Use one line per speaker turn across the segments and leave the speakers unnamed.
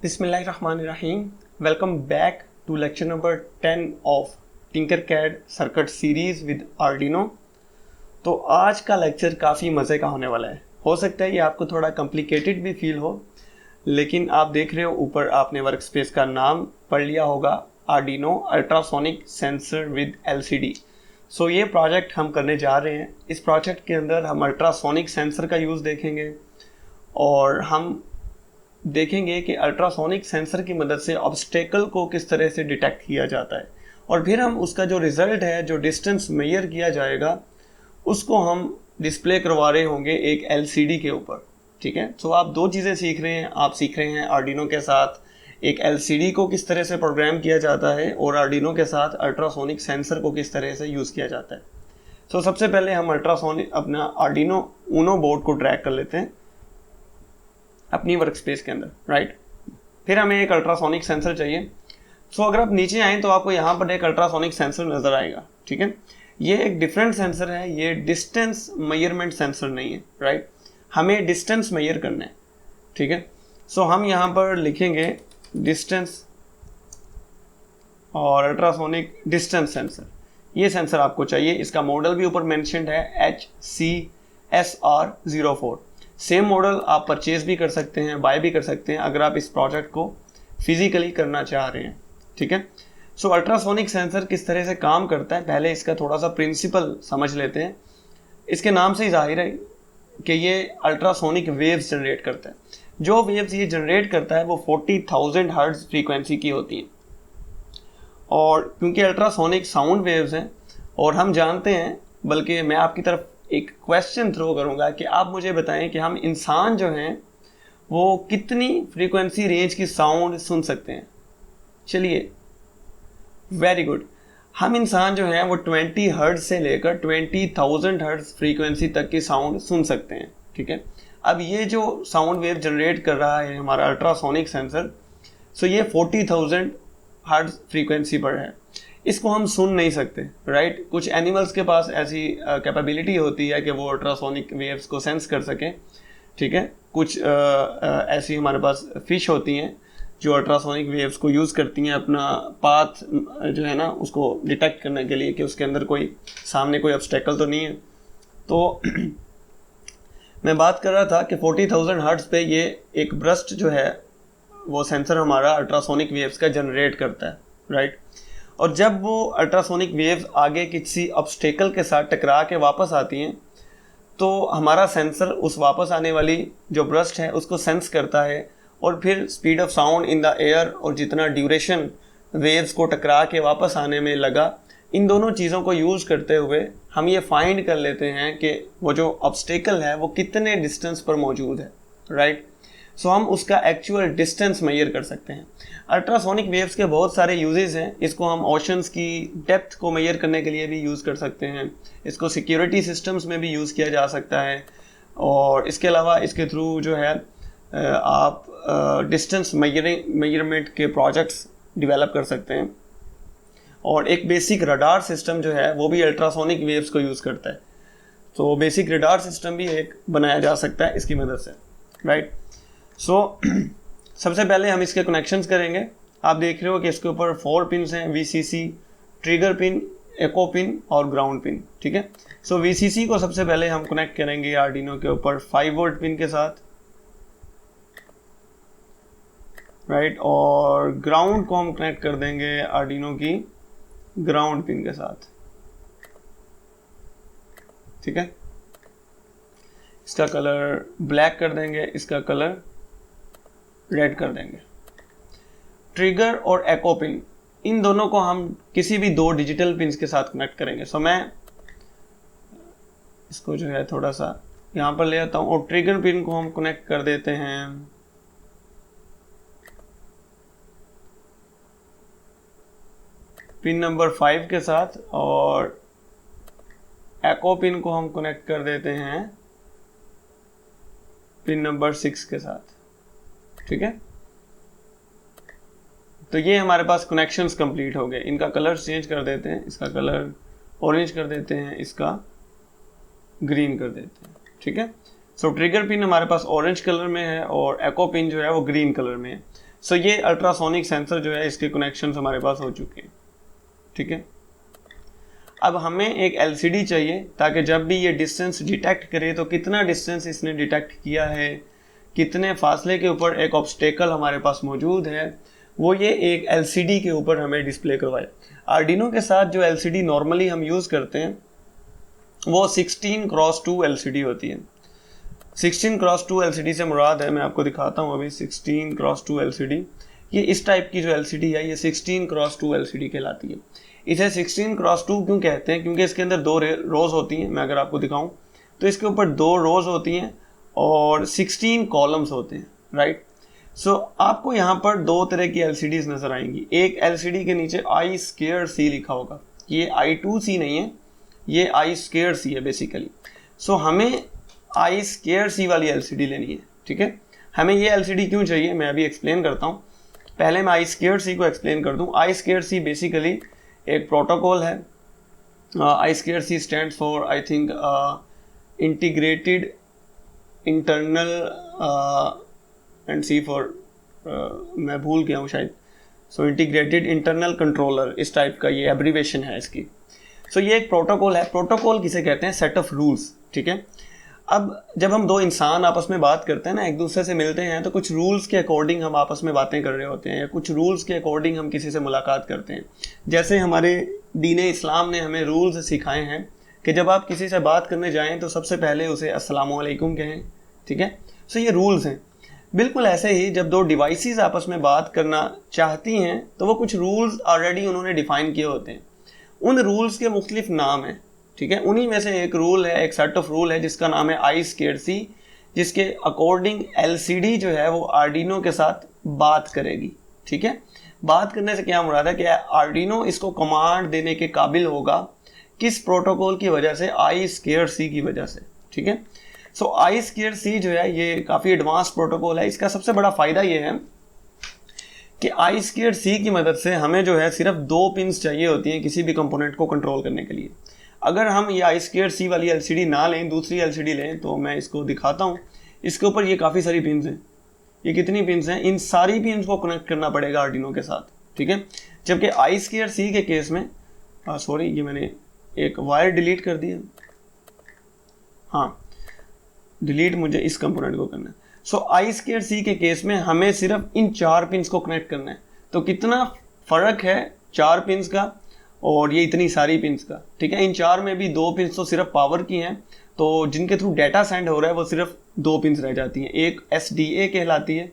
बिस्मिल्लाहिर्रहमानिर्रहीम। Welcome back to lecture number 10 of Tinkercad circuit series with Arduino. तो आज का लेक्चर काफ़ी मज़े का होने वाला है। हो सकता है ये आपको थोड़ा कॉम्प्लिकेटेड भी फील हो, लेकिन आप देख रहे हो ऊपर आपने वर्क स्पेस का नाम पढ़ लिया होगा, Arduino ultrasonic sensor with LCD. So ये प्रोजेक्ट हम करने जा रहे हैं। इस प्रोजेक्ट के अंदर हम अल्ट्रासोनिक सेंसर का यूज़ देखेंगे और हम देखेंगे कि अल्ट्रासोनिक सेंसर की मदद से ऑब्स्टेकल को किस तरह से डिटेक्ट किया जाता है, और फिर हम उसका जो रिज़ल्ट है, जो डिस्टेंस मेजर किया जाएगा, उसको हम डिस्प्ले करवा रहे होंगे एक एलसीडी के ऊपर। ठीक है, तो आप दो चीज़ें सीख रहे हैं। आप सीख रहे हैं आर्डिनो के साथ एक एलसीडी को किस तरह से प्रोग्राम किया जाता है, और आर्डिनो के साथ अल्ट्रासोनिक सेंसर को किस तरह से यूज़ किया जाता है। तो सबसे पहले हम अल्ट्रासोनिक अपना आर्डिनो ऊनो बोर्ड को ट्रैक कर लेते हैं अपनी वर्क स्पेस के अंदर, राइट। फिर हमें एक अल्ट्रासोनिक सेंसर चाहिए। सो अगर आप नीचे आएँ तो आपको यहाँ पर एक अल्ट्रासोनिक सेंसर नज़र आएगा। ठीक है, ये एक डिफरेंट सेंसर है, ये डिस्टेंस मेजरमेंट सेंसर नहीं है, राइट। हमें डिस्टेंस मेजर करना है। ठीक है, सो हम यहाँ पर लिखेंगे डिस्टेंस और अल्ट्रासोनिक डिस्टेंस सेंसर। ये सेंसर आपको चाहिए। इसका मॉडल भी ऊपर मेंशन्ड है HCSR04। सेम मॉडल आप परचेज भी कर सकते हैं, बाय भी कर सकते हैं अगर आप इस प्रोजेक्ट को फिजिकली करना चाह रहे हैं। ठीक है, सो अल्ट्रासोनिक सेंसर किस तरह से काम करता है, पहले इसका थोड़ा सा प्रिंसिपल समझ लेते हैं। इसके नाम से ही जाहिर है कि ये अल्ट्रासोनिक वेव्स जनरेट करता है। जो वेव्स ये जनरेट करता है वो 40,000 हर्ट्ज फ्रीक्वेंसी की होती हैं, और क्योंकि अल्ट्रासोनिक साउंड वेव्स हैं और हम जानते हैं, बल्कि मैं आपकी तरफ एक क्वेश्चन थ्रो करूंगा कि आप मुझे बताएं कि हम इंसान जो हैं वो कितनी फ्रीक्वेंसी रेंज की साउंड सुन सकते हैं। चलिए, वेरी गुड। हम इंसान जो हैं वो 20 हर्ट्ज से लेकर 20,000 हर्ट्ज फ्रीक्वेंसी तक की साउंड सुन सकते हैं। ठीक है, अब ये जो साउंड वेव जनरेट कर रहा है हमारा अल्ट्रासोनिक सेंसर, सो ये 40,000 हर्ट्ज फ्रीक्वेंसी पर है। इसको हम सुन नहीं सकते, राइट। कुछ एनिमल्स के पास ऐसी कैपेबिलिटी होती है कि वो अल्ट्रासोनिक वेव्स को सेंस कर सकें। ठीक है, कुछ ऐसी हमारे पास फिश होती हैं जो अल्ट्रासोनिक वेव्स को यूज़ करती हैं अपना पाथ जो है ना उसको डिटेक्ट करने के लिए कि उसके अंदर कोई सामने कोई ऑब्स्टेकल तो नहीं है। तो मैं बात कर रहा था कि 40,000 हर्ट्ज पे ये एक ब्रस्ट जो है वो सेंसर हमारा अल्ट्रासोनिक वेव्स का जनरेट करता है, राइट। और जब वो अल्ट्रासोनिक वेव्स आगे किसी ऑब्स्टेकल के साथ टकरा के वापस आती हैं, तो हमारा सेंसर उस वापस आने वाली जो ब्रस्ट है उसको सेंस करता है, और फिर speed of sound in the air और जितना ड्यूरेशन वेव्स को टकरा के वापस आने में लगा, इन दोनों चीज़ों को यूज़ करते हुए हम ये फाइंड कर लेते हैं कि वो जो ऑब्स्टेकल है वो कितने डिस्टेंस पर मौजूद है, राइट। सो हम उसका एक्चुअल डिस्टेंस मेजर कर सकते हैं। अल्ट्रासोनिक वेव्स के बहुत सारे यूजेस हैं। इसको हम ओशंस की डेप्थ को मेजर करने के लिए भी यूज़ कर सकते हैं। इसको सिक्योरिटी सिस्टम्स में भी यूज़ किया जा सकता है, और इसके अलावा इसके थ्रू जो है आप डिस्टेंस मेजरमेंट के प्रोजेक्ट्स डेवलप कर सकते हैं। और एक बेसिक रडार सिस्टम जो है वो भी अल्ट्रासोनिक वेव्स को यूज़ करता है। तो बेसिक रडार सिस्टम भी एक बनाया जा सकता है इसकी मदद से, राइट। सो सबसे पहले हम इसके कनेक्शंस करेंगे। आप देख रहे हो कि इसके ऊपर 4 पिन्स हैं, VCC, ट्रिगर पिन, एको पिन और ग्राउंड पिन। ठीक है, सो VCC को सबसे पहले हम कनेक्ट करेंगे आर्डिनो के ऊपर 5 वोल्ट पिन के साथ, राइट। और ग्राउंड को हम कनेक्ट कर देंगे आर्डिनो की ग्राउंड पिन के साथ। ठीक है, इसका कलर ब्लैक कर देंगे, इसका कलर रेड कर देंगे। ट्रिगर और एको पिन, इन दोनों को हम किसी भी 2 डिजिटल पिन्स के साथ कनेक्ट करेंगे। सो मैं इसको जो है थोड़ा सा यहाँ पर ले आता हूँ, और ट्रिगर पिन को हम कनेक्ट कर देते हैं पिन नंबर 5 के साथ, और एको पिन को हम कनेक्ट कर देते हैं पिन नंबर 6 के साथ। ठीक है, तो ये हमारे पास कनेक्शंस कंप्लीट हो गए। इनका कलर चेंज कर देते हैं, इसका कलर ऑरेंज कर देते हैं, इसका ग्रीन कर देते हैं। ठीक है, सो ट्रिगर पिन हमारे पास ऑरेंज कलर में है और एको पिन जो है वो ग्रीन कलर में है। सो ये अल्ट्रासोनिक सेंसर जो है इसके कनेक्शन हमारे पास हो चुके हैं, ठीक है। अब हमें एक एलसीडी चाहिए ताकि जब भी ये डिस्टेंस डिटेक्ट करे तो कितना डिस्टेंस इसने डिटेक्ट किया है, कितने फासले के ऊपर एक ऑब्स्टेकल हमारे पास मौजूद है, वो ये एक एलसीडी के ऊपर हमें डिस्प्ले करवाए। आर्डिनो के साथ जो एलसीडी नॉर्मली हम यूज़ करते हैं वो 16x2 एलसीडी होती है। 16x2 एलसीडी से मुराद है, मैं आपको दिखाता हूँ अभी 16x2 एलसीडी, ये इस टाइप की जो एलसीडी है ये 16x2 एलसीडी कहलाती है। इसे 16x2 क्यों कहते हैं? क्योंकि इसके अंदर दो रोज़ होती हैं। मैं अगर आपको दिखाऊं तो इसके ऊपर दो रोज़ होती हैं और 16 कॉलम्स होते हैं, राइट। सो आपको यहाँ पर दो तरह की एलसीडीज नज़र आएंगी। एक एलसीडी के नीचे I2C लिखा होगा, ये I2C नहीं है, ये I2C है बेसिकली। सो हमें I2C वाली एलसीडी लेनी है, ठीक है। हमें ये एलसीडी क्यों चाहिए मैं अभी एक्सप्लेन करता हूँ। पहले मैं I2C को एक्सप्लेन कर दूँ। I2C बेसिकली एक प्रोटोकॉल है। I2C stands for I think integrated internal and C for मैं भूल गया हूँ शायद, सो इंटीग्रेटेड इंटरनल कंट्रोलर, इस टाइप का ये एब्रीवेशन है इसकी। सो ये एक प्रोटोकॉल है। प्रोटोकॉल किसे कहते हैं? सेट ऑफ रूल्स, ठीक है। अब जब हम दो इंसान आपस में बात करते हैं ना, एक दूसरे से मिलते हैं, तो कुछ रूल्स के अकॉर्डिंग हम आपस में बातें कर रहे होते हैं या कुछ रूल्स के अकॉर्डिंग हम किसी से मुलाकात करते हैं। जैसे हमारे दीन इस्लाम ने हमें रूल्स सिखाए हैं कि जब आप किसी से बात करने जाएं तो सबसे पहले उसे अस्सलामु अलैकुम कहें, ठीक है। सो ये रूल्स हैं। बिल्कुल ऐसे ही जब दो डिवाइसेस आपस में बात करना चाहती हैं तो वो कुछ रूल्स ऑलरेडी उन्होंने डिफाइन किए होते हैं। उन रूल्स के मुख्तलिफ नाम हैं, ठीक है। उन्हीं में से एक रूल है, एक सेट ऑफ रूल है जिसका नाम है I2C, जिसके अकॉर्डिंग एलसीडी जो है वो आर्डिनो के साथ बात करेगी, ठीक है। बात करने से क्या मुराद है कि आर्डिनो इसको कमांड देने के काबिल होगा किस प्रोटोकॉल की वजह से? I2C की वजह से, ठीक है। सो I2C जो है ये काफ़ी एडवांस प्रोटोकॉल है। इसका सबसे बड़ा फ़ायदा ये है कि I2C की मदद से हमें जो है सिर्फ दो पिन्स चाहिए होती हैं किसी भी कंपोनेंट को कंट्रोल करने के लिए। अगर हम ये I2C वाली एलसीडी ना लें, दूसरी एलसीडी लें, तो मैं इसको दिखाता हूँ। इसके ऊपर ये काफ़ी सारी पिन्स हैं। ये कितनी पिन्स हैं? इन सारी पिन्स को कनेक्ट करना पड़ेगा आर्डिनो के साथ, ठीक है। जबकि I2C के केस में सॉरी, ये मैंने एक वायर डिलीट कर दिया। हाँ, डिलीट मुझे इस कंपोनेंट को करना है। सो I2C के केस में हमें सिर्फ इन चार पिन्स को कनेक्ट करना है। तो कितना फ़र्क है चार पिन्स का और ये इतनी सारी पिन्स का, ठीक है। इन चार में भी दो पिन्स तो सिर्फ पावर की हैं, तो जिनके थ्रू डाटा सेंड हो रहा है वो सिर्फ दो पिन्स रह जाती हैं। एक SDA कहलाती है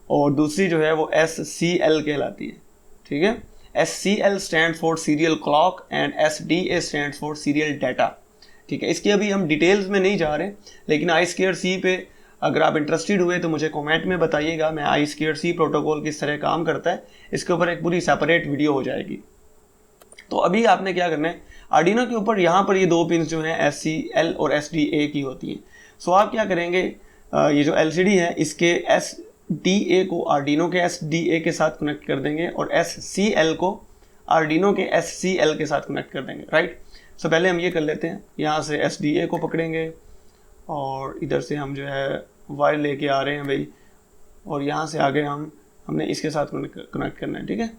और दूसरी जो है वो SCL कहलाती है, ठीक है। SCL stand for serial clock and SDA stand for serial data, ठीक है। इसकी अभी हम डिटेल्स में नहीं जा रहे, लेकिन I2C पे अगर आप इंटरेस्टेड हुए तो मुझे कमेंट में बताइएगा। मैं I2C प्रोटोकॉल किस तरह काम करता है इसके ऊपर एक पूरी सेपरेट वीडियो हो जाएगी। तो अभी आपने क्या करना है, आर्डिनो के ऊपर यहाँ पर ये दो पिन्स जो हैं SCL और SDA की होती हैं। सो आप क्या करेंगे, ये जो LCD है इसके SDA को आर्डिनो के SDA के साथ कनेक्ट कर देंगे और SCL को आर्डिनो के SCL के साथ कनेक्ट कर देंगे, राइट। सो पहले हम ये कर लेते हैं, यहाँ से SDA को पकड़ेंगे और इधर से हम जो है वायर लेके आ रहे हैं भाई, और यहाँ से आगे हमने इसके साथ कनेक्ट करना है, ठीक है।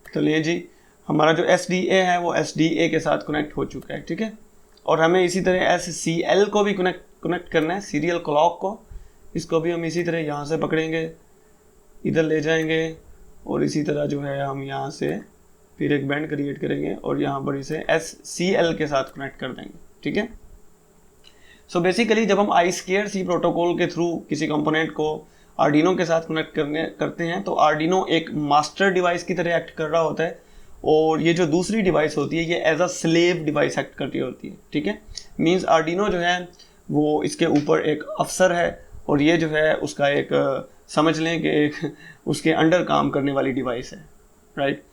तो ले जी, हमारा जो SDA है वो SDA के साथ कनेक्ट हो चुका है, ठीक है। और हमें इसी तरह SCL को भी कनेक्ट करना है, सीरियल क्लॉक को। इसको भी हम इसी तरह यहाँ से पकड़ेंगे, इधर ले जाएंगे और इसी तरह जो है हम यहाँ से फिर एक बैंड क्रिएट करेंगे और यहाँ पर इसे SCL के साथ कनेक्ट कर देंगे, ठीक है। सो बेसिकली जब हम I2C प्रोटोकॉल के थ्रू किसी कंपोनेंट को आर्डिनो के साथ कनेक्ट करते हैं तो आर्डिनो एक मास्टर डिवाइस की तरह एक्ट कर रहा होता है और ये जो दूसरी डिवाइस होती है ये as a slave device act कर रही होती है, ठीक है। मींस आर्डिनो जो है वो इसके ऊपर एक अफसर है और ये जो है उसका एक समझ लें कि एक उसके अंडर काम करने वाली डिवाइस है, राइट।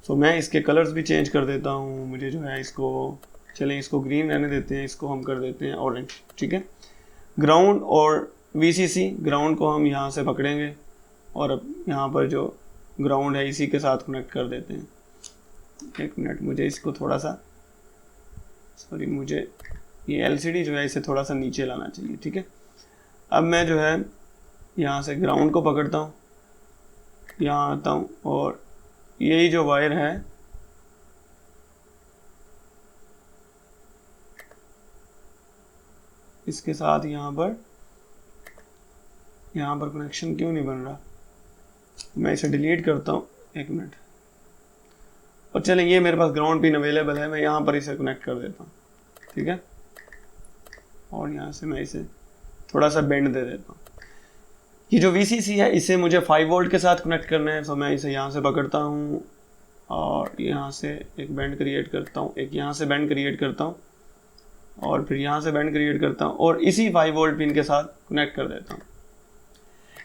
सो मैं इसके कलर्स भी चेंज कर देता हूँ। मुझे जो है इसको, चलें इसको ग्रीन रहने देते हैं, इसको हम कर देते हैं ऑरेंज, ठीक है। ग्राउंड और VCC, ग्राउंड को हम यहाँ से पकड़ेंगे और अब यहाँ पर जो ग्राउंड है इसी के साथ कनेक्ट कर देते हैं। एक मिनट, मुझे इसको थोड़ा सा, सॉरी, मुझे ये LCD जो है इसे थोड़ा सा नीचे लाना चाहिए, ठीक है। अब मैं जो है यहाँ से ग्राउंड को पकड़ता हूँ, यहाँ आता हूँ और यही जो वायर है इसके साथ यहाँ पर कनेक्शन क्यों नहीं बन रहा, मैं इसे डिलीट करता हूँ, 1 मिनट। और चलें, ये मेरे पास ग्राउंड पिन अवेलेबल है, मैं यहाँ पर इसे कनेक्ट कर देता हूँ, ठीक है। और यहाँ से मैं इसे थोड़ा सा बेंड दे देता हूँ। ये जो VCC है इसे मुझे 5 वोल्ट के साथ कनेक्ट करना है, तो मैं इसे यहाँ से पकड़ता हूँ और यहाँ से एक बेंड क्रिएट करता हूँ, एक यहाँ से बेंड क्रिएट करता हूँ और फिर यहाँ से बेंड क्रिएट करता हूँ और इसी 5 वोल्ट पिन के साथ कनेक्ट कर देता हूँ।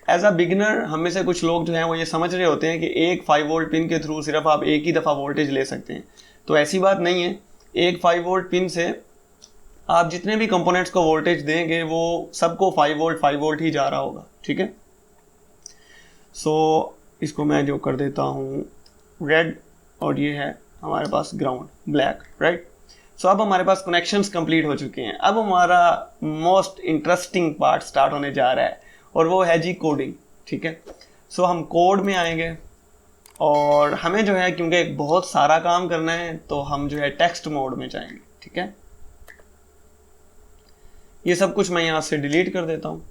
एज अ बिगिनर हम में से कुछ लोग जो हैं वो ये समझ रहे होते हैं कि एक 5 वोल्ट पिन के थ्रू सिर्फ आप एक ही दफ़ा वोल्टेज ले सकते हैं, तो ऐसी बात नहीं है। एक 5 वोल्ट पिन से आप जितने भी कंपोनेंट्स को वोल्टेज देंगे वो सबको 5 वोल्ट ही जा रहा होगा, ठीक है। सो इसको मैं जो कर देता हूँ रेड और ये है हमारे पास ग्राउंड ब्लैक, राइट। सो अब हमारे पास कनेक्शंस कंप्लीट हो चुके हैं। अब हमारा मोस्ट इंटरेस्टिंग पार्ट स्टार्ट होने जा रहा है और वो है जी कोडिंग, ठीक है। सो हम कोड में आएंगे और हमें जो है क्योंकि बहुत सारा काम करना है तो हम जो है टेक्स्ट मोड में जाएंगे, ठीक है। ये सब कुछ मैं यहाँ से डिलीट कर देता हूँ।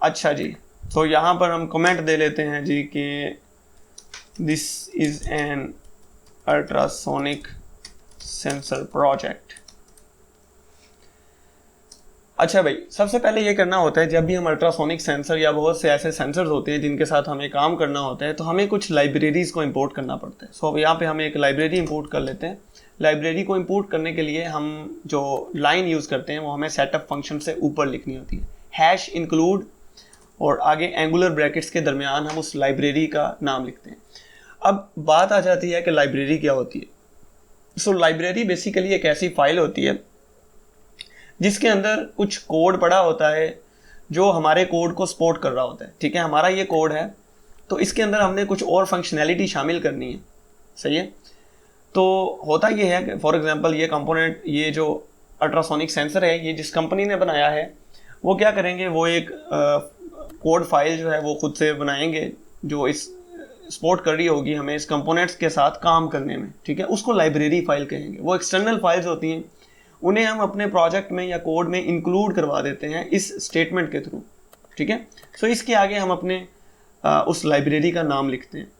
अच्छा जी, तो यहाँ पर हम कमेंट दे लेते हैं जी कि this is an ultrasonic sensor project. अच्छा भाई, सबसे पहले ये करना होता है जब भी हम अल्ट्रासोनिक सेंसर या बहुत से ऐसे सेंसर्स होते हैं जिनके साथ हमें काम करना होता है तो हमें कुछ लाइब्रेरीज को इंपोर्ट करना पड़ता है। सो अब यहाँ पे हम एक लाइब्रेरी इंपोर्ट कर लेते हैं। लाइब्रेरी को इंपोर्ट करने के लिए हम जो लाइन यूज़ करते हैं वो हमें सेटअप फंक्शन से ऊपर लिखनी होती है, हैश इंक्लूड और आगे एंगुलर ब्रैकेट्स के दरमियान हम उस लाइब्रेरी का नाम लिखते हैं। अब बात आ जाती है कि लाइब्रेरी क्या होती है। सो लाइब्रेरी बेसिकली एक ऐसी फाइल होती है जिसके अंदर कुछ कोड पड़ा होता है जो हमारे कोड को सपोर्ट कर रहा होता है, ठीक है। हमारा ये कोड है तो इसके अंदर हमने कुछ और फंक्शनैलिटी शामिल करनी है, सही है। तो होता ये है कि फॉर एग्जांपल ये कंपोनेंट, ये जो अल्ट्रासोनिक सेंसर है, ये जिस कंपनी ने बनाया है वो क्या करेंगे, वो एक कोड फाइल जो है वो खुद से बनाएंगे जो इस सपोर्ट कर रही होगी हमें इस कंपोनेंट्स के साथ काम करने में, ठीक है। उसको लाइब्रेरी फाइल कहेंगे। वो एक्सटर्नल फाइल्स होती हैं, उन्हें हम अपने प्रोजेक्ट में या कोड में इंक्लूड करवा देते हैं इस स्टेटमेंट के थ्रू, ठीक है। सो इसके आगे हम अपने उस लाइब्रेरी का नाम लिखते हैं।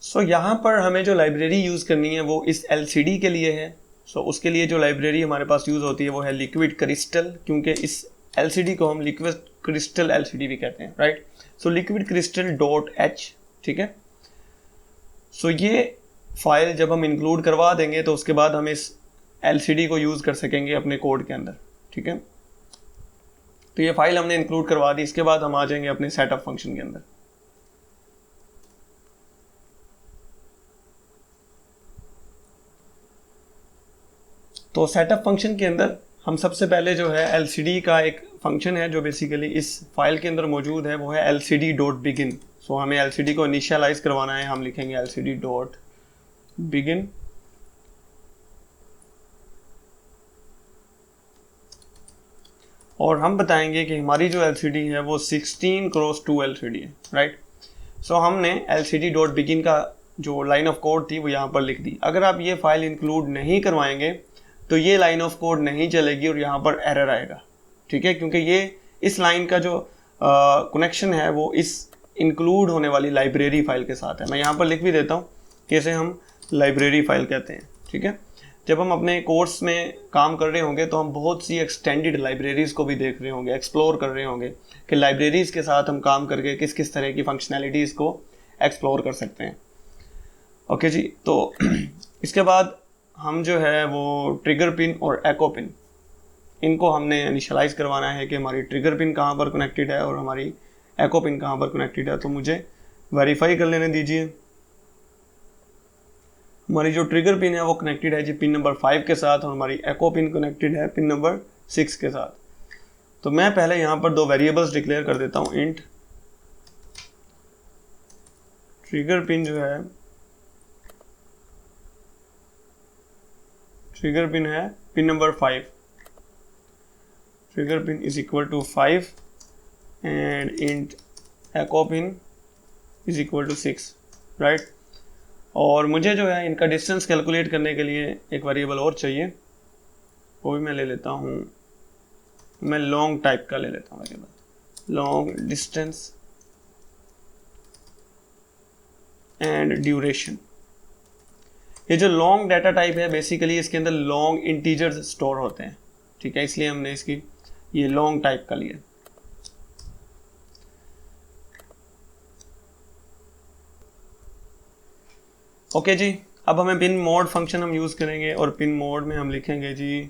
सो यहाँ पर हमें जो लाइब्रेरी यूज़ करनी है वो इस LCD के लिए है। सो उसके लिए जो लाइब्रेरी हमारे पास यूज़ होती है वो है लिक्विड क्रिस्टल, क्योंकि इस LCD को हम लिक्विड क्रिस्टल LCD भी कहते हैं, right. So liquid crystal .h, ठीक है। सो ये फाइल जब हम इंक्लूड करवा देंगे तो उसके बाद हम इस LCD को यूज़ कर सकेंगे अपने कोड के अंदर, ठीक है। तो ये फाइल हमने इंक्लूड करवा दी। इसके बाद हम आ जाएंगे अपने सेटअप फंक्शन के अंदर। तो सेटअप फंक्शन के अंदर हम सबसे पहले जो है LCD का एक फंक्शन है जो बेसिकली इस फाइल के अंदर मौजूद है, वो है LCD.begin। सो हमें LCD को इनिशियलाइज करवाना है, हम लिखेंगे LCD.begin। और हम बताएंगे कि हमारी जो LCD है वो 16x2 LCD है, राइट। सो हमने LCD.begin का जो लाइन ऑफ कोड थी वो यहाँ पर लिख दी। अगर आप ये फाइल इंक्लूड नहीं करवाएंगे तो ये लाइन ऑफ कोड नहीं चलेगी और यहाँ पर एरर आएगा, ठीक है, क्योंकि ये इस लाइन का जो कनेक्शन है वो इस इंक्लूड होने वाली लाइब्रेरी फाइल के साथ है। मैं यहाँ पर लिख भी देता हूँ कैसे हम लाइब्रेरी फाइल कहते हैं, ठीक है। जब हम अपने कोर्स में काम कर रहे होंगे तो हम बहुत सी एक्सटेंडेड लाइब्रेरीज़ को भी देख रहे होंगे, एक्सप्लोर कर रहे होंगे कि लाइब्रेरीज़ के साथ हम काम करके किस किस तरह की फंक्शनैलिटीज़ को एक्सप्लोर कर सकते हैं। ओके जी, तो इसके बाद हम जो है वो ट्रिगर पिन और एको पिन, इनको हमने इनिशियलाइज करवाना है कि हमारी ट्रिगर पिन कहाँ पर कनेक्टेड है और हमारी एको पिन कहाँ पर कनेक्टेड है। तो मुझे वेरीफाई कर लेने दीजिए। हमारी जो ट्रिगर पिन है वो कनेक्टेड है जी पिन नंबर 5 के साथ और हमारी एको पिन कनेक्टेड है पिन नंबर 6 के साथ। तो मैं पहले यहाँ पर 2 वेरिएबल्स डिक्लेयर कर देता हूँ। इंट ट्रिगर पिन जो है, ट्रिगर पिन है pin number 5 trigger pin is equal to 5 and int echo pin is equal to 6, right. और मुझे जो है इनका डिस्टेंस कैलकुलेट करने के लिए एक वेरिएबल और चाहिए, वो भी मैं ले लेता हूँ, मैं लॉन्ग टाइप का ले लेता हूँ variable, long distance and duration. ये जो लॉन्ग डाटा टाइप है बेसिकली इसके अंदर लॉन्ग इंटीजर्स स्टोर होते हैं, ठीक है, इसलिए हमने इसकी ये लॉन्ग टाइप का लिया। ओके जी, अब हमें पिन मोड फंक्शन हम यूज़ करेंगे और पिन मोड में हम लिखेंगे जी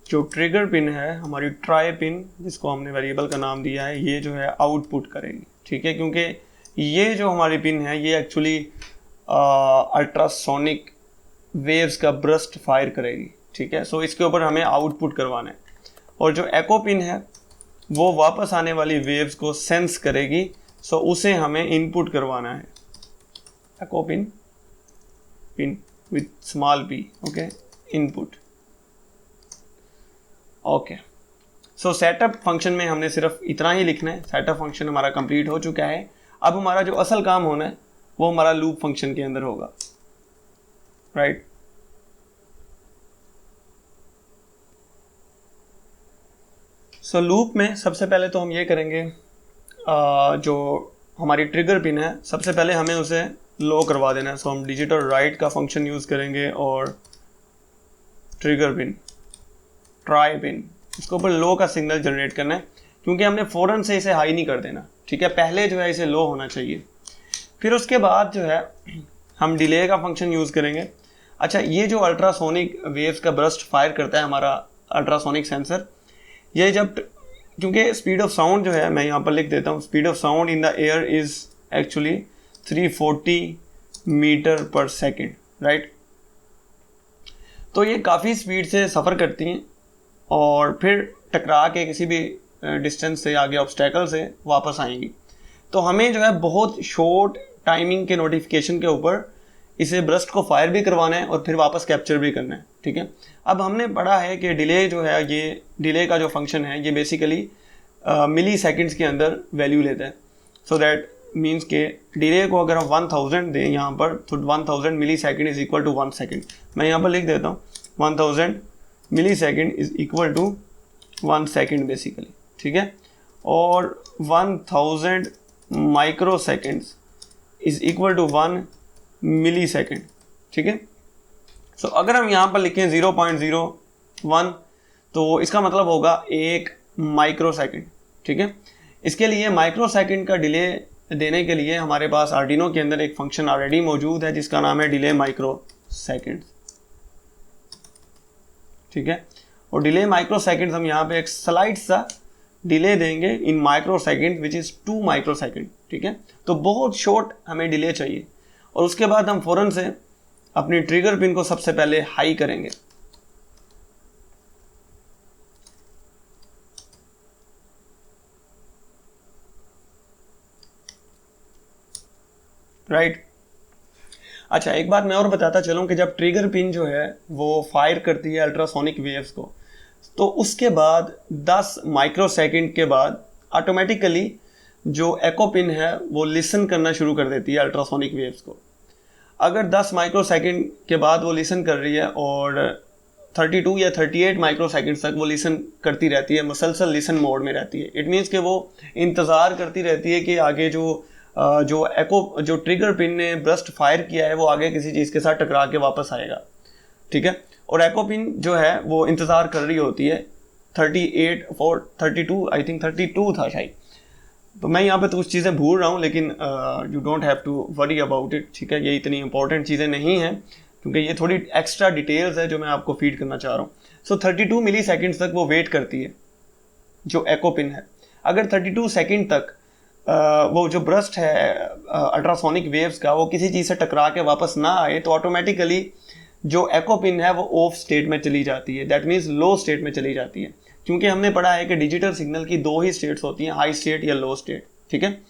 जो ट्रिगर पिन है हमारी ट्राई पिन, जिसको हमने वेरिएबल का नाम दिया है, ये जो है आउटपुट करेगी, ठीक है, क्योंकि ये जो हमारी पिन है ये एक्चुअली अल्ट्रासोनिक वेव्स का ब्रस्ट फायर करेगी, ठीक है। सो इसके ऊपर हमें आउटपुट करवाना है, और जो एको पिन है वो वापस आने वाली वेव्स को सेंस करेगी, सो उसे हमें इनपुट करवाना है, echo pin with small p, okay, input, okay। So setup function में हमने सिर्फ इतना ही लिखना है, सेटअप फंक्शन हमारा कंप्लीट हो चुका है। अब हमारा जो असल काम होना है वो हमारा लूप फंक्शन के अंदर होगा, राइट। सो लूप में सबसे पहले तो हम ये करेंगे, जो हमारी ट्रिगर पिन है सबसे पहले हमें उसे लो करवा देना है। सो हम डिजिटल राइट का फंक्शन यूज़ करेंगे और ट्रिगर पिन, ट्राई पिन, इसके ऊपर लो का सिग्नल जनरेट करना है, क्योंकि हमने फ़ौरन से इसे हाई नहीं कर देना, ठीक है, पहले जो है इसे लो होना चाहिए। फिर उसके बाद जो है हम डिले का फंक्शन यूज़ करेंगे। अच्छा, ये जो अल्ट्रासोनिक वेव्स का ब्रस्ट फायर करता है हमारा अल्ट्रासोनिक सेंसर, ये जब, क्योंकि स्पीड ऑफ साउंड जो है मैं यहाँ पर लिख देता हूँ, speed of sound in the air is actually 340 metre per second, right. तो ये काफ़ी स्पीड से सफ़र करती हैं और फिर टकरा के किसी भी डिस्टेंस से आगे ऑब्स्टेकल से वापस आएंगी। तो हमें जो है बहुत शॉर्ट टाइमिंग के नोटिफिकेशन के ऊपर इसे ब्रस्ट को फायर भी करवाना है और फिर वापस कैप्चर भी करना है, ठीक है। अब हमने पढ़ा है कि डिले जो है, ये डिले का जो फंक्शन है ये बेसिकली मिली सेकेंड्स के अंदर वैल्यू लेता है। सो दैट मीन्स के डिले को अगर हम 1000 दें यहाँ पर, तो 1000 millisecond is equal to 1 second. मैं यहाँ पर लिख देता हूँ 1000 millisecond is equal to 1 second basically, ठीक है। और 1000 microseconds is equal to 1 millisecond, ठीक है। सो अगर हम यहाँ पर लिखें 0.01 तो इसका मतलब होगा 1 माइक्रो सेकेंड, ठीक है। इसके लिए माइक्रो सेकेंड का डिले देने के लिए हमारे पास आर्डिनो के अंदर एक फंक्शन ऑलरेडी मौजूद है जिसका नाम है डिले माइक्रो सेकेंड, ठीक है। और डिले माइक्रो सेकेंड हम यहाँ पे एक स्लाइड सा डिले देंगे in microsecond which is 2 microsecond, ठीक है। तो बहुत शॉर्ट हमें डिले चाहिए, और उसके बाद हम फ़ौरन से अपनी ट्रिगर पिन को सबसे पहले हाई करेंगे, राइट। अच्छा, एक बात मैं और बताता चलूँ कि जब ट्रिगर पिन जो है वो फायर करती है अल्ट्रासोनिक वेव्स को, तो उसके बाद 10 माइक्रो सेकेंड के बाद ऑटोमेटिकली जो एको पिन है वो लिसन करना शुरू कर देती है अल्ट्रासोनिक वेव्स को। अगर 10 माइक्रो सेकेंड के बाद वो लिसन कर रही है और 32 या 38 माइक्रो सेकेंड तक वो लिसन करती रहती है, मुसलसल लिसन मोड में रहती है, इट मीन्स कि वो इंतज़ार करती रहती है कि आगे जो ट्रिगर पिन ने ब्रस्ट फायर किया है वो आगे किसी चीज़ के साथ टकरा के वापस आएगा, ठीक है। और एको पिन जो है वो इंतज़ार कर रही होती है 38 और 32, आई थिंक 32 था शायद, तो मैं यहाँ पे तो कुछ चीज़ें भूल रहा हूँ, लेकिन you don't have to worry about it, ठीक है। ये इतनी इंपॉर्टेंट चीज़ें नहीं हैं क्योंकि ये थोड़ी एक्स्ट्रा डिटेल्स है जो मैं आपको फीड करना चाह रहा हूँ। सो 32 मिली सेकेंड्स तक वो वेट करती है जो एको पिन है। अगर 32 सेकेंड तक वो जो ब्रस्ट है अल्ट्रासोनिक वेव्स का वो किसी चीज़ से टकरा के वापस ना आए तो ऑटोमेटिकली जो एको पिन है वो ऑफ स्टेट में चली जाती है, दैट मीन्स लो स्टेट में चली जाती है। क्योंकि हमने पढ़ा है कि डिजिटल सिग्नल की 2 ही स्टेट्स होती हैं, हाई स्टेट या लो स्टेट, ठीक है।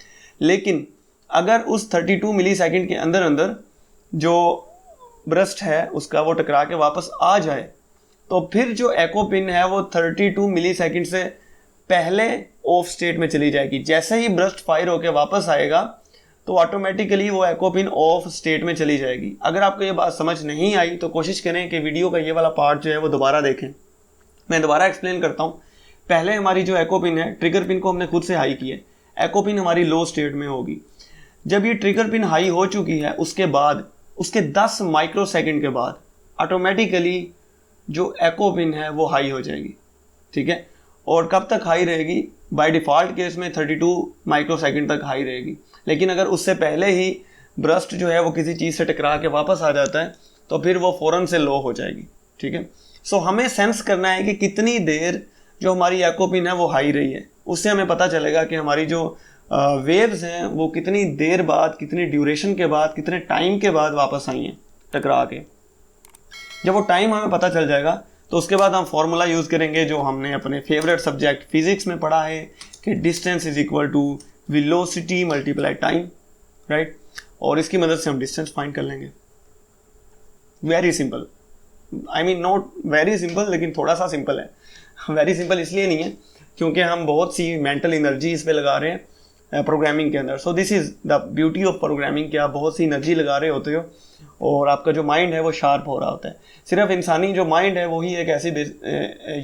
लेकिन अगर उस 32 मिली सेकेंड के अंदर अंदर जो ब्रस्ट है उसका वो टकरा के वापस आ जाए तो फिर जो एको पिन है वो 32 मिली सेकेंड से पहले ऑफ स्टेट में चली जाएगी। जैसे ही ब्रस्ट फायर होकर वापस आएगा तो ऑटोमेटिकली वो एको पिन ऑफ स्टेट में चली जाएगी। अगर आपको ये बात समझ नहीं आई तो कोशिश करें कि वीडियो का ये वाला पार्ट जो है वो दोबारा देखें। मैं दोबारा एक्सप्लेन करता हूँ। पहले हमारी जो एको पिन है, ट्रिगर पिन को हमने खुद से हाई किया है, एको पिन हमारी लो स्टेट में होगी। जब ये ट्रिगर पिन हाई हो चुकी है उसके बाद उसके 10 माइक्रो सेकेंड के बाद ऑटोमेटिकली जो एको पिन है वो हाई हो जाएगी, ठीक है। और कब तक हाई रहेगी? बाय डिफ़ॉल्ट केस में 32 माइक्रो सेकेंड तक हाई रहेगी। लेकिन अगर उससे पहले ही ब्रस्ट जो है वो किसी चीज़ से टकरा के वापस आ जाता है तो फिर वो फ़ौरन से लो हो जाएगी, ठीक है। सो हमें सेंस करना है कि कितनी देर जो हमारी एको पिन है वो हाई रही है। उससे हमें पता चलेगा कि हमारी जो वेव्स हैं वो कितनी देर बाद, कितनी ड्यूरेशन के बाद, कितने टाइम के बाद वापस आई हैं टकरा के। जब वो टाइम हमें पता चल जाएगा तो उसके बाद हम फॉर्मूला यूज़ करेंगे जो हमने अपने फेवरेट सब्जेक्ट फिजिक्स में पढ़ा है कि distance is equal to velocity multiply time, right. और इसकी मदद से हम डिस्टेंस फाइंड कर लेंगे। Very simple, I mean not very simple, लेकिन थोड़ा सा सिंपल है। वेरी सिंपल इसलिए नहीं है क्योंकि हम बहुत सी मेंटल एनर्जी इस पे लगा रहे हैं प्रोग्रामिंग के अंदर। So this is the beauty of programming कि आप बहुत सी एनर्जी लगा रहे होते हो और आपका जो माइंड है वो शार्प हो रहा होता है। सिर्फ इंसानी जो माइंड है वही एक ऐसी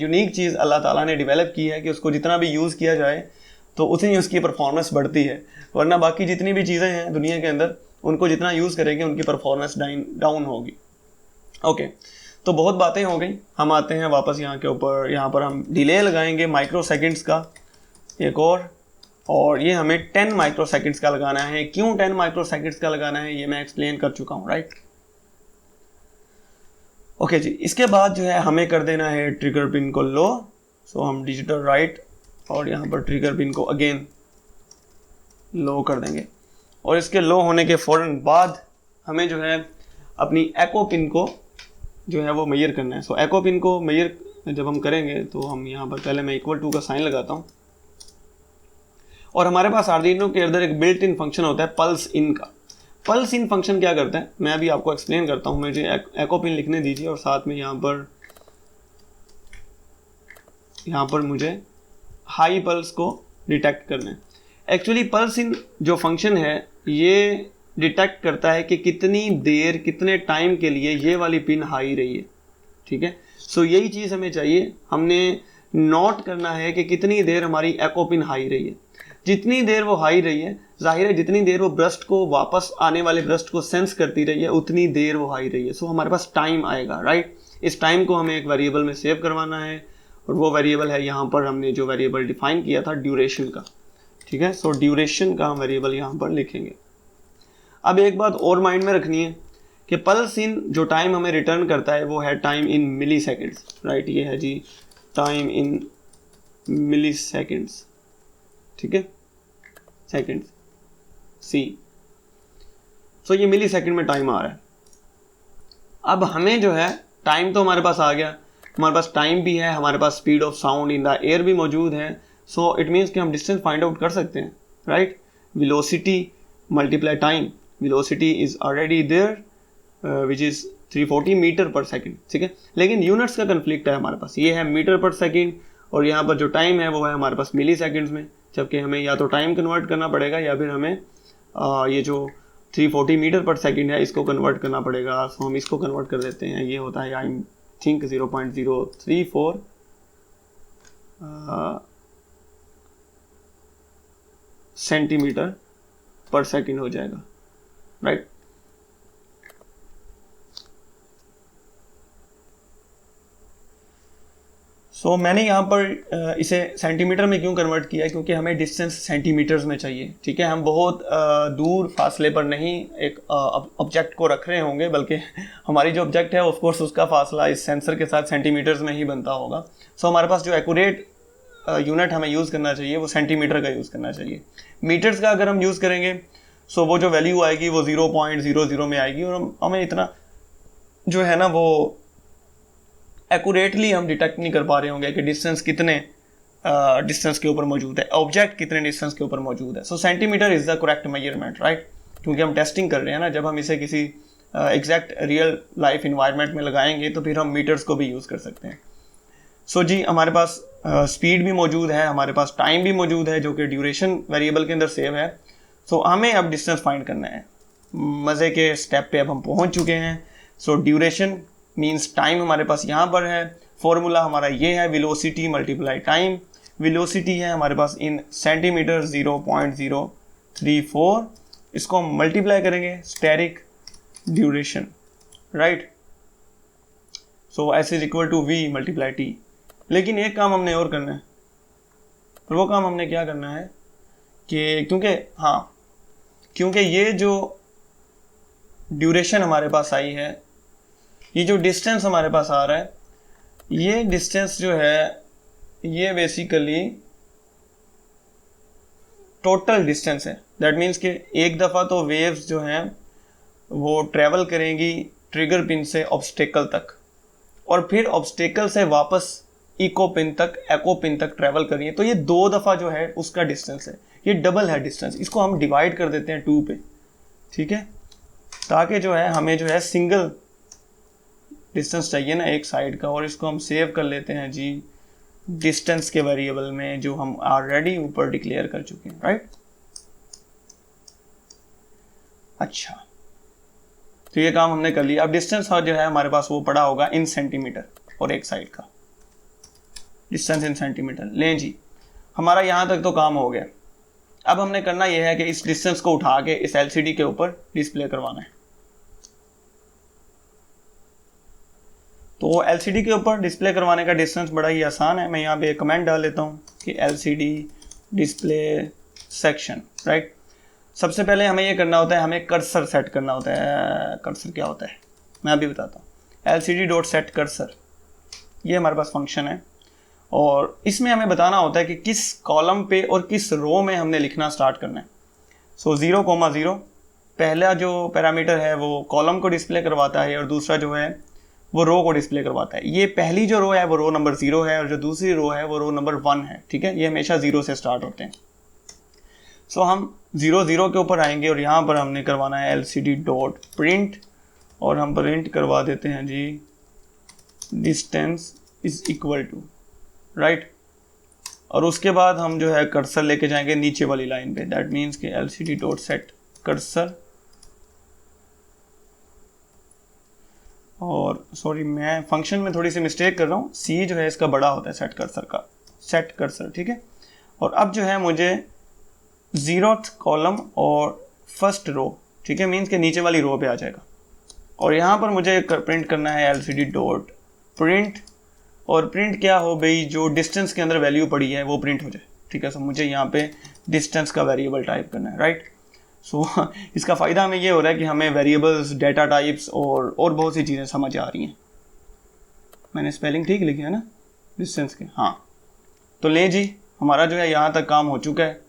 यूनिक चीज़ अल्लाह ताला ने डेवलप की है कि उसको जितना भी यूज़ किया जाए तो उतनी उसकी परफॉर्मेंस बढ़ती है, वरना बाकी जितनी भी चीज़ें हैं दुनिया के अंदर उनको जितना यूज़ करेंगे उनकी परफॉर्मेंस डाउन होगी। ओके, तो बहुत बातें हो गई, हम आते हैं वापस यहाँ के ऊपर। यहाँ पर हम डिले लगाएंगे माइक्रो सेकेंड्स का एक और ये हमें 10 माइक्रो सेकेंड्स का लगाना है। क्यों 10 माइक्रो सेकेंड्स का लगाना है ये मैं एक्सप्लेन कर चुका हूँ, राइट। ओके जी, इसके बाद जो है हमें कर देना है ट्रिगर पिन को लो। सो हम डिजिटल राइट और यहाँ पर ट्रिगर पिन को अगेन लो कर देंगे और इसके लो होने के फ़ौरन बाद हमें जो है अपनी एको पिन को जो है वो मेजर करना है। सो एको पिन को मेजर जब हम करेंगे तो हम यहाँ पर पहले मैं इक्वल टू का साइन लगाता हूँ और हमारे पास आर्डिनो के अंदर एक बिल्ट इन फंक्शन होता है पल्स इन का। पल्स इन फंक्शन क्या करता है मैं अभी आपको एक्सप्लेन करता हूँ। मुझे एको पिन लिखने दीजिए और साथ में यहाँ पर मुझे हाई पल्स को डिटेक्ट करना है। एक्चुअली पल्स इन जो फंक्शन है ये डिटेक्ट करता है कि कितनी देर, कितने टाइम के लिए ये वाली पिन हाई रही है, ठीक है। सो यही चीज़ हमें चाहिए, हमने नोट करना है कि कितनी देर हमारी एको पिन हाई रही है। जितनी देर वो हाई रही है, जाहिर है जितनी देर वो ब्रस्ट को, वापस आने वाले ब्रस्ट को सेंस करती रही है उतनी देर वो हाई रही है। सो हमारे पास टाइम आएगा, राइट। इस टाइम को हमें एक वेरिएबल में सेव करवाना है और वो वेरिएबल है यहाँ पर हमने जो वेरिएबल डिफाइन किया था ड्यूरेशन का, ठीक है। सो ड्यूरेशन का हम वेरिएबल यहाँ पर लिखेंगे। अब एक बात और माइंड में रखनी है कि पल्स इन जो टाइम हमें रिटर्न करता है वो है time in milliseconds, right. ये है जी टाइम इन मिली सेकेंड्स, ठीक है, सेकेंड्स सी। सो ये मिली सेकेंड में टाइम आ रहा है। अब हमें जो है टाइम तो हमारे पास आ गया, हमारे पास टाइम भी है, हमारे पास speed of sound in the air भी मौजूद है। सो इट मीन्स कि हम डिस्टेंस फाइंड आउट कर सकते हैं, right. Velocity multiply time, velocity is already there which is 340 metre per second, ठीक है। लेकिन यूनिट्स का कन्फ्लिक्ट है हमारे पास, ये है मीटर पर सेकेंड और यहाँ पर जो टाइम है वो है हमारे पास मिली सेकेंड्स में, जबकि हमें या तो टाइम कन्वर्ट करना पड़ेगा या फिर हमें ये जो 340 मीटर पर सेकेंड है इसको कन्वर्ट करना पड़ेगा। सो हम इसको कन्वर्ट कर देते हैं, ये होता है आई थिंक 0.034 सेंटीमीटर पर सेकेंड हो जाएगा, राइट। सो मैंने यहाँ पर इसे सेंटीमीटर में क्यों कन्वर्ट किया है, क्योंकि हमें डिस्टेंस सेंटीमीटर्स में चाहिए, ठीक है। हम बहुत दूर फासले पर नहीं एक ऑब्जेक्ट को रख रहे होंगे, बल्कि हमारी जो ऑब्जेक्ट है ऑफ कोर्स उसका फासला इस सेंसर के साथ सेंटीमीटर्स में ही बनता होगा। सो हमारे पास जो एक्यूरेट यूनिट हमें यूज़ करना चाहिए वो सेंटीमीटर का यूज़ करना चाहिए। मीटर्स का अगर हम यूज़ करेंगे सो वो जो वैल्यू आएगी वो 0.00 में आएगी और हमें इतना जो है ना वो एक्यूरेटली हम डिटेक्ट नहीं कर पा रहे होंगे कि डिस्टेंस कितने डिस्टेंस के ऊपर मौजूद है, ऑब्जेक्ट कितने डिस्टेंस के ऊपर मौजूद है। So centimetre is the correct measurement, right, क्योंकि हम टेस्टिंग कर रहे हैं ना। जब हम इसे किसी एग्जैक्ट रियल लाइफ इन्वायरमेंट में लगाएंगे तो फिर हम मीटर्स को भी यूज़ कर सकते हैं। सो जी हमारे पास स्पीड भी मौजूद है, हमारे पास टाइम भी मौजूद है जो कि ड्यूरेशन वेरिएबल के अंदर सेव है। सो हमें अब डिस्टेंस फाइंड करना है। मज़े के स्टेप पे अब हम पहुंच चुके हैं। सो ड्यूरेशन मींस टाइम हमारे पास यहाँ पर है। फॉर्मूला हमारा ये है, वेलोसिटी मल्टीप्लाई टाइम। वेलोसिटी है हमारे पास इन सेंटीमीटर 0.034, इसको हम मल्टीप्लाई करेंगे asterisk duration, right. So S is equal to V multiply T. लेकिन एक काम हमने और करना है, और वो काम हमने क्या करना है कि क्योंकि ये जो ड्यूरेशन हमारे पास आई है, ये जो डिस्टेंस हमारे पास आ रहा है, ये डिस्टेंस जो है ये बेसिकली टोटल डिस्टेंस है। दैट मीन्स कि एक दफ़ा तो वेव्स जो हैं वो ट्रेवल करेंगी ट्रिगर पिन से ऑब्स्टेकल तक, और फिर ऑब्स्टेकल से वापस इको पिन तक, एको पिन तक ट्रेवल करिए, तो ये 2 दफ़ा जो है उसका डिस्टेंस है, ये डबल है डिस्टेंस। इसको हम डिवाइड कर देते हैं 2 पे, ठीक है, ताकि जो है हमें जो है सिंगल डिस्टेंस चाहिए ना एक साइड का, और इसको हम सेव कर लेते हैं जी डिस्टेंस के वेरिएबल में जो हम ऑलरेडी ऊपर डिक्लेयर कर चुके हैं, राइट। अच्छा, तो ये काम हमने कर लिया। अब डिस्टेंस जो है हमारे पास वो पड़ा होगा इन सेंटीमीटर, और एक साइड का डिस्टेंस इन सेंटीमीटर। लें जी, हमारा यहाँ तक तो काम हो गया। अब हमने करना यह है कि इस डिस्टेंस को उठा के इस एलसीडी के ऊपर डिस्प्ले करवाना है। तो एलसीडी के ऊपर डिस्प्ले करवाने का डिस्टेंस बड़ा ही आसान है। मैं यहाँ पे कमेंट डाल लेता हूँ कि एलसीडी डिस्प्ले सेक्शन, राइट। सबसे पहले हमें ये करना होता है, हमें कर्सर सेट करना होता है। कर्सर क्या होता है मैं अभी बताता हूँ। एलसीडी डॉट सेट कर्सर, ये हमारे पास फंक्शन है, और इसमें हमें बताना होता है कि किस कॉलम पे और किस रो में हमने लिखना स्टार्ट करना है। सो 0,0 पहला जो पैरामीटर है वो कॉलम को डिस्प्ले करवाता है, और दूसरा जो है वो रो को डिस्प्ले करवाता है। ये पहली जो रो है वो रो नंबर 0 है, और जो दूसरी रो है वो रो नंबर 1 है, ठीक है। ये हमेशा 0 से स्टार्ट होते हैं। सो हम 0,0 के ऊपर आएंगे, और यहाँ पर हमने करवाना है एलसीडी डॉट प्रिंट, और हम प्रिंट करवा देते हैं जी distance is equal to, right. और उसके बाद हम जो है कर्सर लेके जाएंगे नीचे वाली लाइन पे। दैट मीन्स कि एलसीडी डॉट सेट कर्सर, और सॉरी मैं फंक्शन में थोड़ी सी मिस्टेक कर रहा हूँ, सी जो है इसका बड़ा होता है सेट कर्सर का, सेट कर्सर, ठीक है। और अब जो है मुझे 0th कॉलम और फर्स्ट रो, ठीक है, मीन्स के नीचे वाली रो पे आ जाएगा, और यहाँ पर मुझे प्रिंट करना है एलसीडी डॉट प्रिंट, और प्रिंट क्या हो भाई, जो डिस्टेंस के अंदर वैल्यू पड़ी है वो प्रिंट हो जाए, ठीक है। सो मुझे यहाँ पे डिस्टेंस का वेरिएबल टाइप करना है, राइट। सो इसका फ़ायदा हमें ये हो रहा है कि हमें वेरिएबल्स, डाटा टाइप्स और बहुत सी चीज़ें समझ आ रही हैं। मैंने स्पेलिंग ठीक लिखी है ना डिस्टेंस के, हाँ। तो ले जी, हमारा जो है यहाँ तक काम हो चुका है।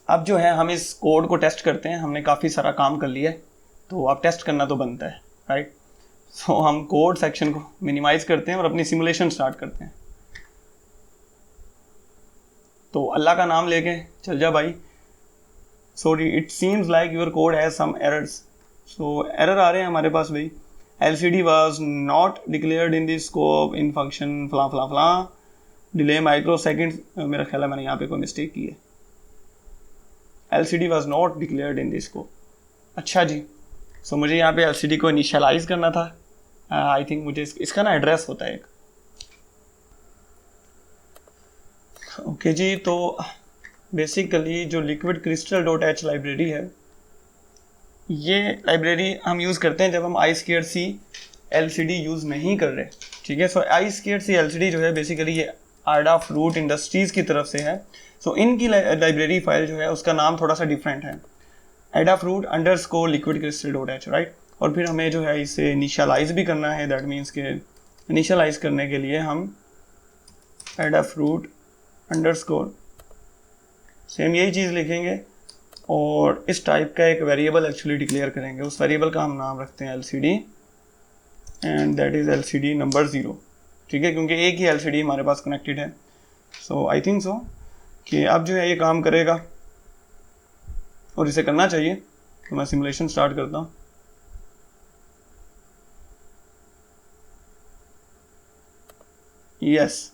अब जो है हम इस कोड को टेस्ट करते हैं। हमने काफ़ी सारा काम कर लिया है, तो अब टेस्ट करना तो बनता है, राइट। सो हम कोड सेक्शन को मिनिमाइज करते हैं और अपनी सिमुलेशन स्टार्ट करते हैं। तो अल्लाह का नाम लेके चल जा भाई। Sorry, it seems like your code has some errors. So error आ रहे हैं हमारे पास भाई। LCD was not declared in this scope in function फला फला फला, डिले माइक्रो सेकेंड। मेरा ख्याल है मैंने यहाँ पे कोई मिस्टेक की है। LCD was not declared in this scope. अच्छा जी, सो मुझे यहाँ पे एलसीडी को इनिशियलाइज करना था। आई थिंक मुझे इसका ना एड्रेस होता है एक। ओके जी, तो बेसिकली जो liquid crystal dot H library है, ये लाइब्रेरी हम यूज़ करते हैं जब हम I2C LCD यूज़ नहीं कर रहे, ठीक है। सो I2C LCD जो है बेसिकली ये Adafruit इंडस्ट्रीज़ की तरफ से है। सो इनकी लाइब्रेरी फाइल जो है उसका नाम थोड़ा सा डिफरेंट है, Adafruit_liquidcrystal.h, राइट। और फिर हमें जो है इसे इनिशियलाइज भी करना है। दैट मीन्स के इनिशियलाइज करने के लिए हम Adafruit_ सेम यही चीज़ लिखेंगे, और इस टाइप का एक वेरिएबल एक्चुअली डिक्लेयर करेंगे। उस वेरिएबल का हम नाम रखते हैं LCD, and that is LCD number 0, ठीक है, क्योंकि एक ही LCD हमारे पास कनेक्टेड है। सो आई थिंक सो कि अब जो है ये काम करेगा और इसे करना चाहिए। तो मैं सिमुलेशन स्टार्ट करता हूँ। यस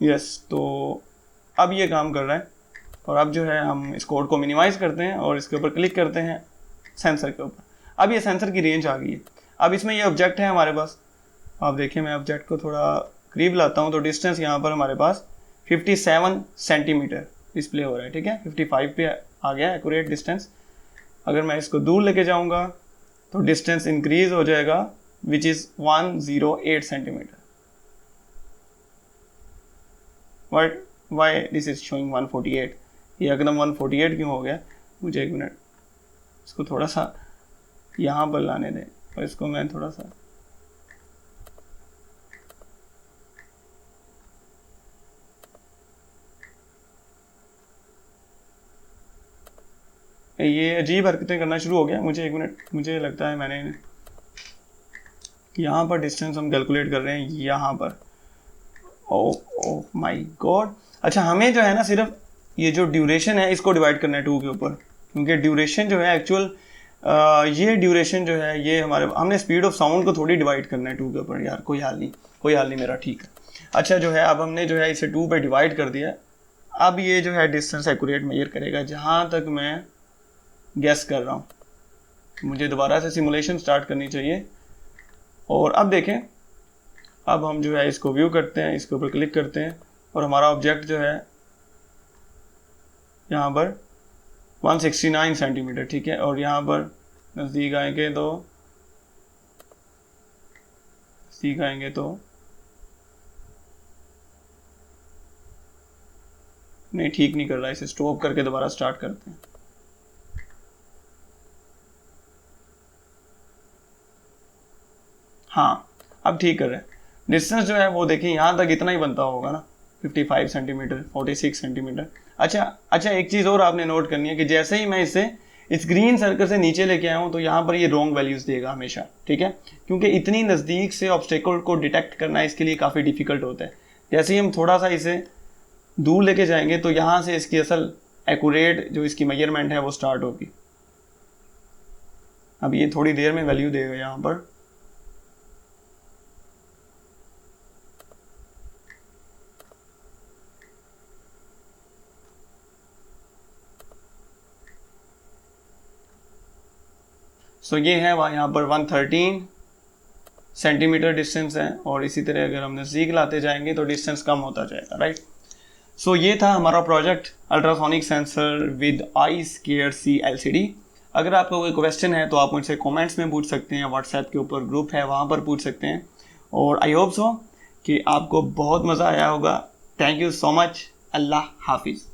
यस, तो अब ये काम कर रहा है। और अब जो है हम इस कोड को मिनिमाइज करते हैं और इसके ऊपर क्लिक करते हैं सेंसर के ऊपर। अब ये सेंसर की रेंज आ गई है। अब इसमें ये ऑब्जेक्ट है हमारे पास, आप देखिए मैं ऑब्जेक्ट को थोड़ा करीब लाता हूँ तो डिस्टेंस यहाँ पर हमारे पास 57 सेंटीमीटर डिस्प्ले हो रहा है, ठीक है। 55 पे आ गया एक्यूरेट डिस्टेंस। अगर मैं इसको दूर लेके जाऊँगा तो डिस्टेंस इंक्रीज हो जाएगा which is 108 centimetre. But why this is showing 148, ये एकदम 148 क्यों हो गया? मुझे एक मिनट इसको थोड़ा सा यहाँ पर लाने दें और इसको मैं थोड़ा सा ये अजीब हरकतें करना शुरू हो गया। मुझे एक मिनट, मुझे लगता है मैंने यहाँ पर डिस्टेंस हम कैलकुलेट कर रहे हैं यहाँ पर। Oh my God. अच्छा, हमें जो है ना सिर्फ ये जो ड्यूरेशन है इसको डिवाइड करना है 2 के ऊपर, क्योंकि ड्यूरेशन जो है एक्चुअल ये ड्यूरेशन जो है ये हमने स्पीड ऑफ साउंड को थोड़ी डिवाइड करना है 2 के ऊपर। यार कोई हाल नहीं मेरा, ठीक है। अच्छा जो है अब हमने जो है इसे 2 पे डिवाइड कर दिया। अब ये जो है डिस्टेंस एक्यूरेट मेजर करेगा जहाँ तक मैं गैस कर रहा हूँ। मुझे दोबारा से सिमुलेशन स्टार्ट करनी चाहिए। और अब देखें, अब हम जो है इसको व्यू करते हैं, इसके ऊपर क्लिक करते हैं और हमारा ऑब्जेक्ट जो है यहाँ पर 169 सेंटीमीटर, ठीक है। और यहाँ पर नज़दीक आएंगे तो नहीं, ठीक नहीं कर रहा है। इसे स्टॉप करके दोबारा स्टार्ट करते हैं। हाँ, अब ठीक कर रहे हैं। डिस्टेंस जो है वो देखिए यहाँ तक इतना ही बनता होगा ना, 55 सेंटीमीटर, 46 सेंटीमीटर। अच्छा, एक चीज़ और आपने नोट करनी है कि जैसे ही मैं इसे इस ग्रीन सर्कल से नीचे लेके आया हूँ तो यहाँ पर ये रॉन्ग वैल्यूज़ देगा हमेशा, ठीक है। क्योंकि इतनी नज़दीक से ऑब्स्टेकल को डिटेक्ट करना इसके लिए काफ़ी डिफिकल्ट होता है। जैसे ही हम थोड़ा सा इसे दूर लेके जाएंगे तो यहाँ से इसकी असल एक्यूरेट जो इसकी मेजरमेंट है वो स्टार्ट होगी। अब ये थोड़ी देर में वैल्यू देगा यहाँ पर। सो ये है वहाँ यहाँ पर 113 सेंटीमीटर डिस्टेंस है। और इसी तरह अगर हम नज़दीक लाते जाएंगे तो डिस्टेंस कम होता जाएगा, राइट। सो ये था हमारा project ultrasonic sensor with I2C LCD। अगर आपका कोई क्वेश्चन है तो आप मुझसे कमेंट्स में पूछ सकते हैं, व्हाट्सएप के ऊपर ग्रुप है वहाँ पर पूछ सकते हैं। और आई होप सो कि आपको बहुत मज़ा आया होगा। Thank you so much. अल्लाह हाफिज़।